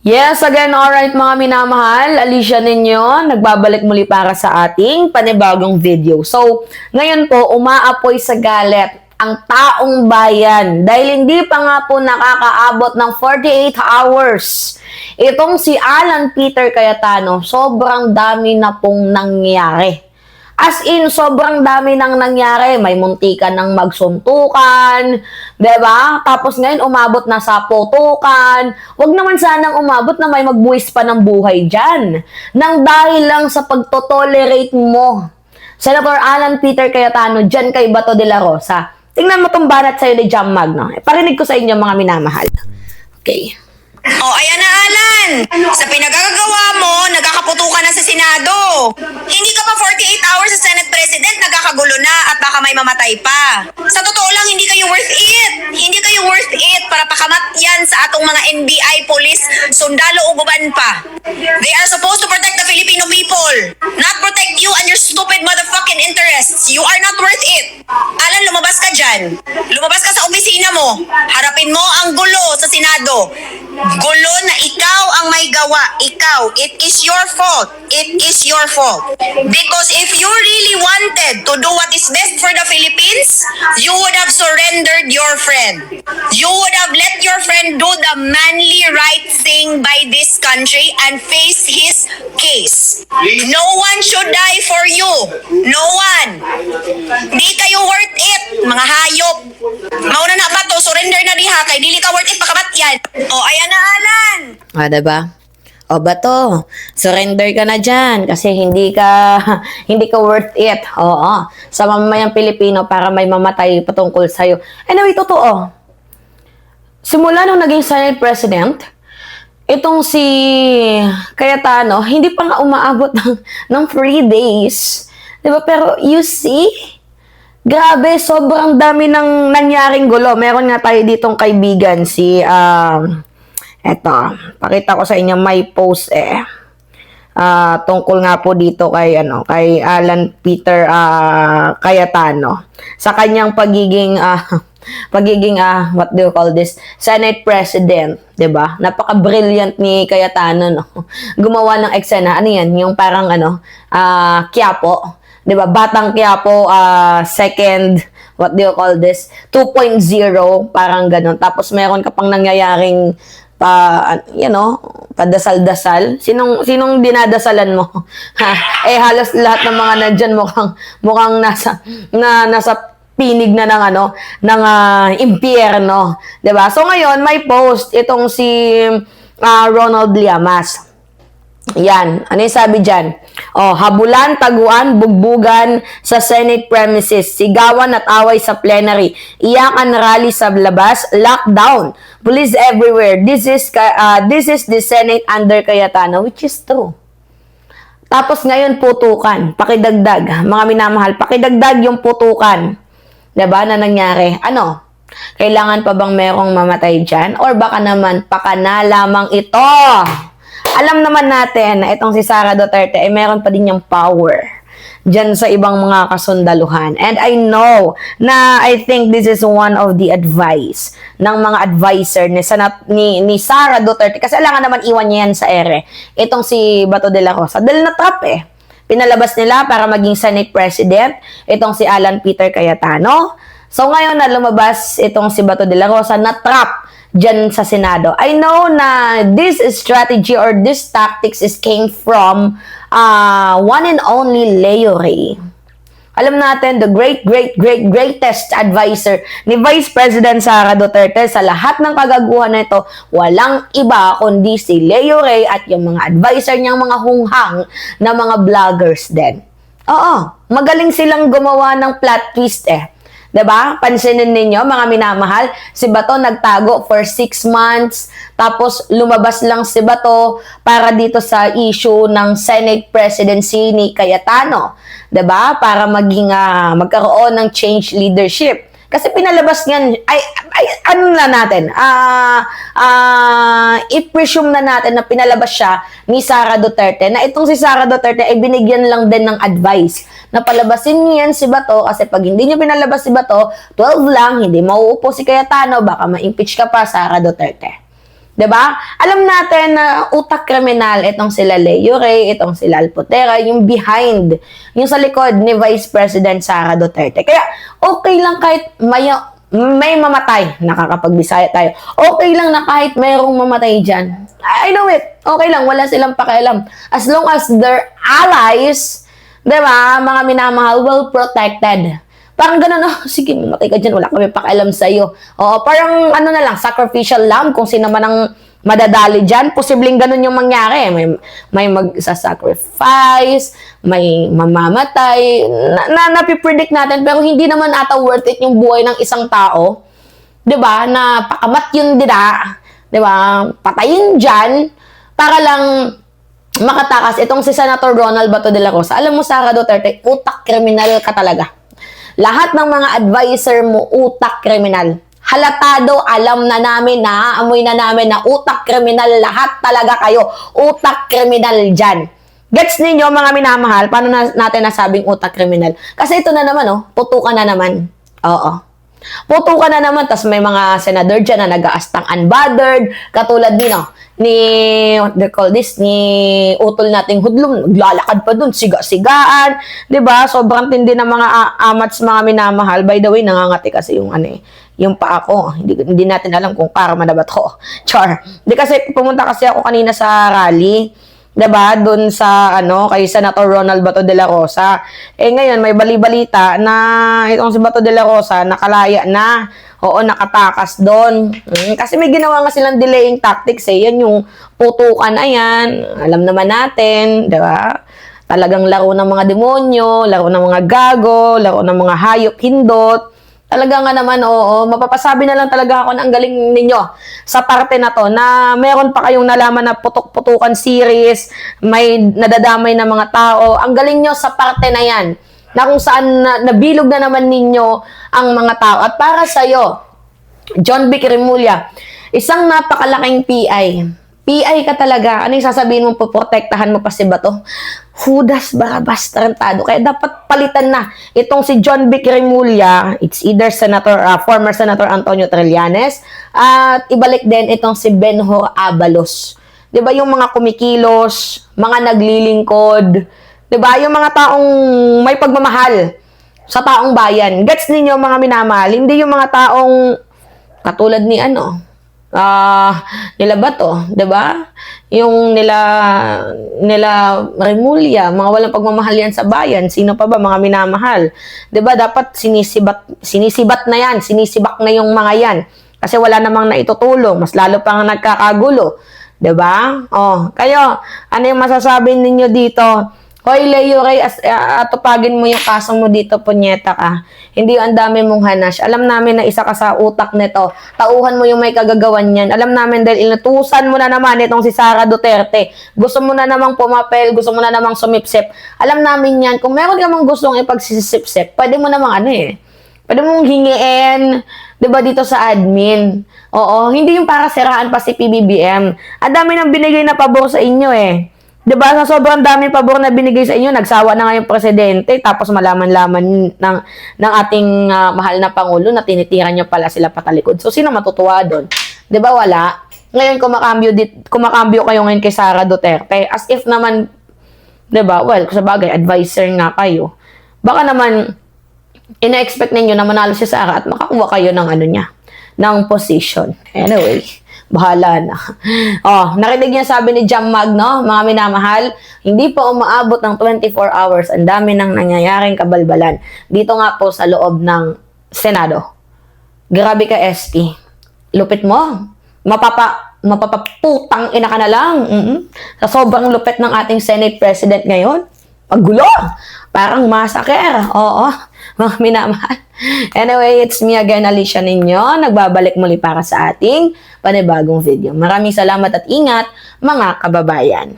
Yes, again, alright mga minamahal, Alicia ninyo, nagbabalik muli para sa ating panibagong video. So, ngayon po, umaapoy sa galit ang taong bayan dahil hindi pa nga po nakakaabot ng 48 hours. Itong si Alan Peter Cayetano, sobrang dami na pong nangyari. As in, sobrang dami nang nangyari. May muntikan ng magsuntukan, 'di ba? Tapos ngayon umabot na sa putukan. Huwag naman sanang umabot na may magbuwis pa ng buhay diyan. Nang dahil lang sa pagtotolerate mo. Senator Alan Peter Cayetano diyan kay Bato de la Rosa. Tingnan mo tong banat sa'yo ni Jam Magno. Parinig ko sa inyo mga minamahal. Okay. Oh, ayan na Alan! Sa pinagagawa mo, nagkakaputo ka na sa Senado. Hindi ka pa 48 hours sa Senate President, nagkakagulo na at baka may mamatay pa. Sa totoo lang, hindi kayo worth it. Hindi kayo worth it para pakamat yan sa atong mga NBI, police, sundalo o guban pa. They are supposed to protect the Filipino people, not protect you and your stupid motherfucking interests. You are not worth it. Alan, lumabas ka dyan. Lumabas ka sa opisina mo. Harapin mo ang gulo sa Senado. Gulo na ikaw ang may gawa. Ikaw. It is your fault. It is your fault. Because if you really wanted to do what is best for the Philippines, you would have surrendered your friend. You would have let your friend do the manly right thing by this country and face his case. No one should die for you. No one. Di kayo worth it, mga hayop. Mauna na ba to? Surrender na diha kay dili ka worth it pakabat yan. O, ayan na Alan. Diba? O Bato, surrender ka na dyan kasi hindi ka worth it. Oo. Sa mamamayang Pilipino para may mamatay patungkol sa'yo. Anyway, totoo. Simula nung naging Senate President, itong si Cayetano, hindi pa nga umaabot ng 3 days. Diba? Pero you see, grabe, sobrang dami ng nangyaring gulo. Meron nga tayo ditong kaibigan, si, eto, pakita ko sa inyo, may post tungkol nga po dito kay, kay Alan Peter Cayetano. Sa kanyang pagiging, what do you call this? Senate President, 'di ba? Napaka-brilliant ni Cayetano, no? Gumawa ng eksena, ano 'yan, yung parang Quiapo, 'di ba? Batang Quiapo, second, what do you call this? 2.0, parang ganun. Tapos meron ka pang nangyayaring padasal-dasal. Sinong dinadasalan mo? Halos lahat ng mga nandiyan mukhang nasa pinig na ng impyerno, 'di ba? So ngayon may post itong si Ronald Llamas. Yan, ano yung sabi diyan? Habulan, taguan, bugbugan sa Senate premises, sigawan at away sa plenary, iyakan rally sa labas, lockdown, police everywhere. This is the Senate under Cayetano, which is true. Tapos ngayon putukan, pakidagdag, mga minamahal, pakidagdag yung putukan. 'Di ba na nangyari? Kailangan pa bang merong mamatay dyan? Or baka naman, pakana lamang ito. Alam naman natin na itong si Sara Duterte ay meron pa din yung power dyan sa ibang mga kasundaluhan. And I know na I think this is one of the advice ng mga advisor ni Sara Duterte. Kasi alangan naman iwan niya yan sa ere. Itong si Bato de la Rosa. Dahil na-trap Pinalabas nila para maging Senate President, itong si Alan Peter Cayetano. So ngayon na lumabas itong si Bato de la Rosa na trap dyan sa Senado. I know na this strategy or this tactics came from one and only Leo Ray. Alam natin, the greatest advisor ni Vice President Sara Duterte sa lahat ng kagaguhan na ito, walang iba kundi si Leo Ray at yung mga advisor niyang mga hunghang na mga vloggers din. Oo, magaling silang gumawa ng plot twist 'Di ba? Pansinin ninyo, mga minamahal, si Bato nagtago for 6 months, tapos lumabas lang si Bato para dito sa issue ng Senate presidency ni Cayetano. 'Di ba? Para magkaroon ng change leadership. Kasi pinalabas niyan, i-presume na natin na pinalabas siya ni Sara Duterte, na itong si Sara Duterte ay binigyan lang din ng advice na palabasin niyan si Bato, kasi pag hindi niya pinalabas si Bato, 12 lang, hindi mauupo si Cayetano, baka ma-impeach ka pa, Sara Duterte. 'Diba? Alam natin na utak kriminal itong sila Leo Ray, itong sila Alpotera, yung behind, yung sa likod ni Vice President Sara Duterte. Kaya okay lang kahit may mamatay, nakakapagbisaya tayo. Okay lang na kahit mayroong mamatay dyan. I know it. Okay lang, wala silang pakialam. As long as their allies, 'di ba, mga minamahal, well protected. Parang gano'n, sige, mamatay ka dyan, wala kami pakialam sa'yo. Oo, parang ano na lang, sacrificial lamb, kung sino man ang madadali dyan, posibleng gano'n yung mangyari. May magsasacrifice, may mamamatay, napipredict natin, pero hindi naman ata worth it yung buhay ng isang tao. 'Di ba? Na pakamat yun dira, 'di ba? Patayin dyan, para lang makatakas itong si Senator Ronald Bato de la Rosa. Alam mo, Sara Duterte, utak kriminal ka talaga. Lahat ng mga advisor mo, utak kriminal. Halatado, alam na namin, naaamoy na namin na utak kriminal. Lahat talaga kayo. Utak kriminal dyan. Gets ninyo, mga minamahal, paano natin nasabing utak kriminal? Kasi ito na naman, putukan na naman. Oo. Putukan na naman, tas may mga senador dyan na nag-aastang unbothered, katulad ni what they call this, ni utol nating hudlom, naglalakad pa dun, siga-sigaan, 'di ba? Sobrang tindi ng mga amats, mga minamahal. By the way, nangangati kasi yung yung paa ko. Hindi natin alam kung karma na ba to. Char. Hindi kasi pumunta kasi ako kanina sa rally, 'di ba? Doon sa kay Senator Ronald Bato de la Rosa. Ngayon may bali-balita na itong si Bato de la Rosa nakalaya na. Oo, nakatakas doon. Kasi may ginawa nga silang delaying tactics Yan yung putukan na yan. Alam naman natin, di ba? Talagang laro ng mga demonyo, laro ng mga gago, laro ng mga hayop, hindot. Talaga nga naman, oo, mapapasabi na lang talaga ako na ang galing ninyo sa parte na to, na meron pa kayong nalaman na putok-putukan series, may nadadamay na mga tao. Ang galing nyo sa parte na yan, na kung saan nabilog na naman ninyo ang mga tao. At para sa'yo, John Vic Remulla, isang napakalaking PI. PI ka talaga. Ano yung sasabihin mo, poprotektahan mo pa si Bato? Judas Barabas tarantado. Kaya dapat palitan na itong si John Vic Remulla. It's either former Senator Antonio Trillanes, at ibalik din itong si Benhur Abalos. 'Di ba yung mga kumikilos, mga naglilingkod, 'di ba? Yung mga taong may pagmamahal sa taong bayan. Gets ninyo, mga minamahal? Hindi yung mga taong katulad ni nila Bato, 'di ba? Yung nila Remulla, mga walang pagmamahal yan sa bayan. Sino pa ba, mga minamahal? 'Di ba? Dapat sinisibat na yan, sinisibak na yung mga yan. Kasi wala namang naitutulong, mas lalo pang nagkakagulo. 'Di ba? Kayo, ano yung masasabi ninyo dito? Hoy, Leo Ray, atupagin mo yung kaso mo dito, punyeta ka. Hindi ang dami mong hanash. Alam namin na isa ka sa utak nito. Tauhan mo yung may kagagawan yan. Alam namin dahil inutusan mo na naman itong si Sara Duterte. Gusto mo na namang pumapel, gusto mo na namang sumipsip. Alam namin yan. Kung meron ka mang gustong ipagsisipsip, pwede mo namang pwede mong hingiin, 'di ba, dito sa admin. Oo, hindi yung para siraan pa si PBBM. Ang dami nang binigay na pabor sa inyo 'Di ba? Sa sobrang dami pabor na binigay sa inyo, nagsawa na nga yung presidente, tapos malaman-laman ng ating mahal na pangulo na tinitiran niyo pala sila patalikod. So sino matutuwa doon? 'Di ba, wala? Ngayon kumakambyo kayo ngayon kay Sara Duterte, as if naman, 'di ba? Well, sa bagay, advisor nga kayo. Baka naman ina-expect ninyo na manalo si Sara at makakuha kayo ng ng position. Anyway, bahala na. Narinig niya sabi ni Jam Mag, mga minamahal, hindi pa umaabot ng 24 hours. Ang dami nang nangyayaring kabalbalan. Dito nga po sa loob ng Senado. Grabe ka, SP. Lupit mo. Mapapaputang ina ka na lang. Sa sobrang lupit ng ating Senate President ngayon. Pagulo. Parang massacre. Oo. Mga minamahal. Anyway, it's me again, Alicia ninyo. Nagbabalik muli para sa ating panibagong video. Maraming salamat at ingat, mga kababayan.